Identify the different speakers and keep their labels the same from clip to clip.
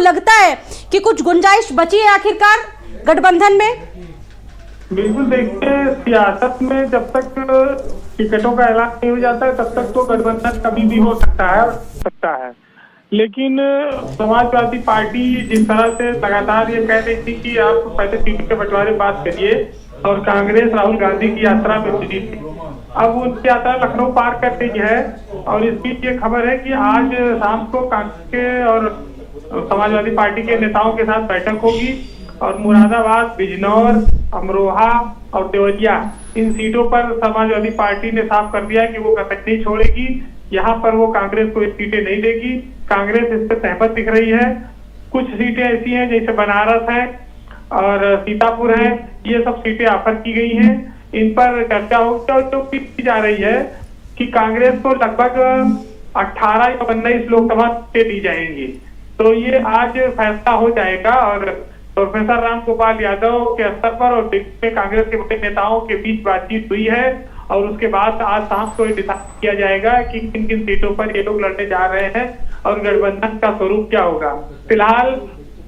Speaker 1: लगता है कि कुछ गुंजाइश बची है आखिरकार गठबंधन में?
Speaker 2: बिल्कुल, देखिए सियासत में जब तक टिकटों का ऐलान नहीं हो जाता है तब तक तो गठबंधन कभी भी हो सकता है। लेकिन समाजवादी पार्टी जिस तरह से लगातार ये कह रही थी कि आप पहले सीट के बंटवारे बात करिए, और कांग्रेस राहुल गांधी की यात्रा में जुटी थी, अब उनकी यात्रा लखनऊ पार कर गई है। और इस बीच ये खबर है कि आज शाम को कांग्रेस के और समाजवादी पार्टी के नेताओं के साथ बैठक होगी, और मुरादाबाद, बिजनौर, अमरोहा और देवरिया, इन सीटों पर समाजवादी पार्टी ने साफ कर दिया है कि वो कतई नहीं छोड़ेगी। यहाँ पर वो कांग्रेस को सीटें नहीं देगी। कांग्रेस इस पर सहमत दिख रही है। कुछ सीटें ऐसी हैं जैसे बनारस है और सीतापुर है, ये सब सीटें ऑफर की गई हैं। इन पर चर्चा हो की जा रही है कि कांग्रेस को लगभग 18 या 19 लोकसभा सीटें दी जाएंगी। तो ये आज फैसला हो जाएगा, और प्रोफेसर राम गोपाल यादव के स्तर पर और दिल्ली में कांग्रेस के बड़े नेताओं के बीच बातचीत हुई है, और उसके बाद आज शाम को डिसाइड किया जाएगा कि किन किन सीटों पर ये लोग लड़ने जा रहे हैं और गठबंधन का स्वरूप क्या होगा। फिलहाल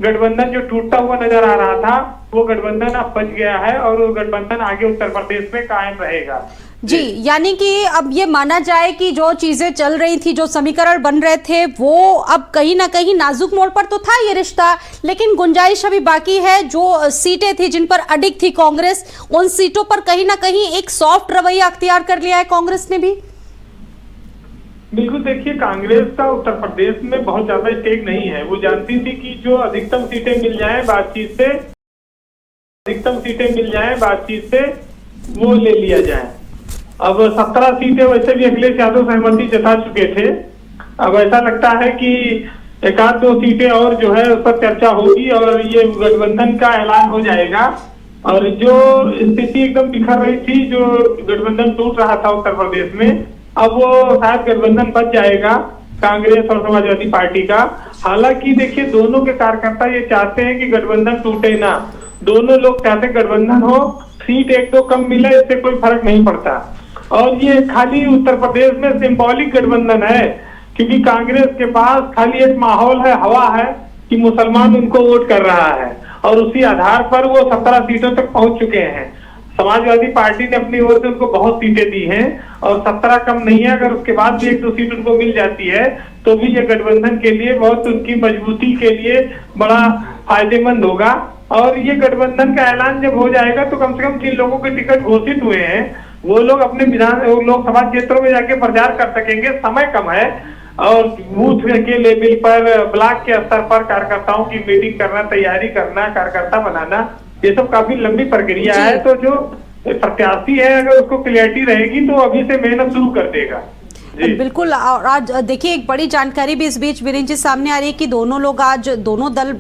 Speaker 2: गठबंधन जो टूटता हुआ नजर आ रहा था, वो गठबंधन अब बच गया है, और वो गठबंधन आगे उत्तर प्रदेश में कायम रहेगा।
Speaker 1: जी, यानी कि अब ये माना जाए कि जो चीजें चल रही थी, जो समीकरण बन रहे थे, वो अब कहीं ना कहीं नाजुक मोड़ पर तो था ये रिश्ता, लेकिन गुंजाइश अभी बाकी है। जो सीटें थी जिन पर अडिग थी कांग्रेस, उन सीटों पर कहीं ना कहीं एक सॉफ्ट रवैया अख्तियार कर लिया है कांग्रेस ने भी।
Speaker 2: बिल्कुल, देखिए कांग्रेस का उत्तर प्रदेश में बहुत ज्यादा स्टेक नहीं है। वो जानती थी कि जो अधिकतम सीटें मिल जाएं बातचीत से वो ले लिया जाए। अब 17 सीटें वैसे भी अखिलेश यादव सहमति जता चुके थे। अब ऐसा लगता है कि एक आध दो सीटें और जो है उस पर चर्चा होगी और ये गठबंधन का ऐलान हो जाएगा। और जो स्थिति एकदम बिखर रही थी, जो गठबंधन टूट रहा था उत्तर प्रदेश में, अब वो शायद गठबंधन बच जाएगा कांग्रेस और समाजवादी पार्टी का। हालांकि देखिए, दोनों के कार्यकर्ता ये चाहते हैं कि गठबंधन टूटे ना। दोनों लोग चाहते हैं गठबंधन हो, सीट एक दो कम मिले, इससे कोई फर्क नहीं पड़ता। और ये खाली उत्तर प्रदेश में सिंबॉलिक गठबंधन है, क्योंकि कांग्रेस के पास खाली एक माहौल है, हवा है कि मुसलमान उनको वोट कर रहा है, और उसी आधार पर वो 17 सीटों तक पहुंच चुके हैं। समाजवादी पार्टी ने अपनी ओर से उनको बहुत सीटें दी हैं, और 17 कम नहीं है। अगर उसके बाद भी एक दो सीट उनको मिल जाती है तो भी ये गठबंधन के लिए बहुत, उनकी मजबूती के लिए बड़ा फायदेमंद होगा। और ये गठबंधन का ऐलान जब हो जाएगा तो कम से कम जिन लोगों के टिकट घोषित हुए हैं वो लोग अपने लोकसभा क्षेत्रों में जाके प्रचार कर सकेंगे। समय कम है, और बूथ के लेवल पर, ब्लॉक के स्तर पर कार्यकर्ताओं की मीटिंग करना, तैयारी करना, कार्यकर्ता बनाना, ये सब काफी लंबी प्रक्रिया है। तो जो प्रत्याशी है, अगर उसको क्लियरिटी रहेगी तो अभी से मेहनत शुरू कर देगा।
Speaker 1: बिल्कुल। और आज देखिए, एक बड़ी जानकारी भी इस बीच वीरेंद्र जी सामने आ रही है कि दोनों लोग आज, दोनों दल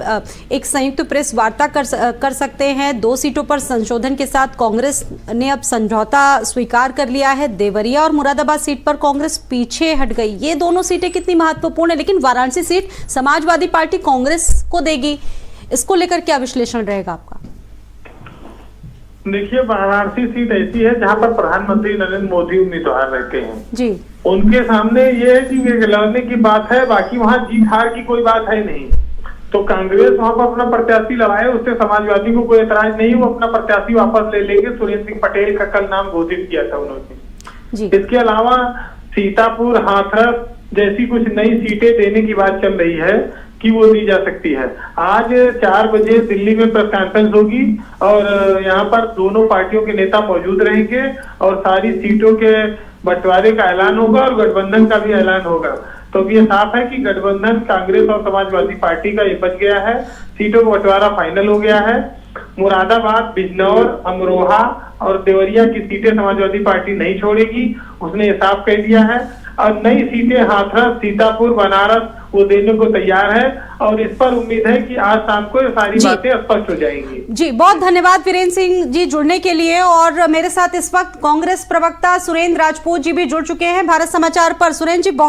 Speaker 1: एक संयुक्त प्रेस वार्ता कर सकते हैं। 2 सीटों पर संशोधन के साथ कांग्रेस ने अब समझौता स्वीकार कर लिया है। देवरिया और मुरादाबाद सीट पर कांग्रेस पीछे हट गई। ये दोनों सीटें कितनी महत्वपूर्ण है, लेकिन वाराणसी सीट समाजवादी पार्टी कांग्रेस को देगी, इसको लेकर क्या विश्लेषण रहेगा आपका?
Speaker 2: देखिए, वाराणसी सीट ऐसी है जहां पर प्रधानमंत्री नरेंद्र मोदी उम्मीदवार रहते हैं
Speaker 1: जी।
Speaker 2: उनके सामने ये है कि लड़ने की बात है, बाकी वहां जीत हार की कोई बात है नहीं। तो कांग्रेस वहां पर अपना प्रत्याशी लड़ाए, उससे समाजवादी को कोई एतराज नहीं, वो अपना प्रत्याशी वापस ले लेंगे। सुरेंद्र सिंह पटेल का कल नाम घोषित किया था उन्होंने जी। इसके अलावा सीतापुर, हाथरस जैसी कुछ नई सीटें देने की बात चल रही है कि वो दी जा सकती है। आज 4 बजे दिल्ली में प्रेस कॉन्फ्रेंस होगी, और यहाँ पर दोनों पार्टियों के नेता मौजूद रहेंगे, और सारी सीटों के बंटवारे का ऐलान होगा और गठबंधन का भी ऐलान होगा। तो ये साफ है कि गठबंधन कांग्रेस और समाजवादी पार्टी का ये बच गया है। सीटों का बंटवारा फाइनल हो गया है। मुरादाबाद, बिजनौर, अमरोहा और देवरिया की सीटें समाजवादी पार्टी नहीं छोड़ेगी, उसने ये साफ कह दिया है। और नई सीटें हाथरस, सीतापुर, बनारस वो देने को तैयार है, और इस पर उम्मीद है कि आज शाम को ये सारी बातें स्पष्ट हो जाएंगी।
Speaker 1: जी, बहुत धन्यवाद वीरेंद्र सिंह जी जुड़ने के लिए। और मेरे साथ इस वक्त कांग्रेस प्रवक्ता सुरेंद्र राजपूत जी भी जुड़ चुके हैं भारत समाचार पर। सुरेंद्र जी, बहुत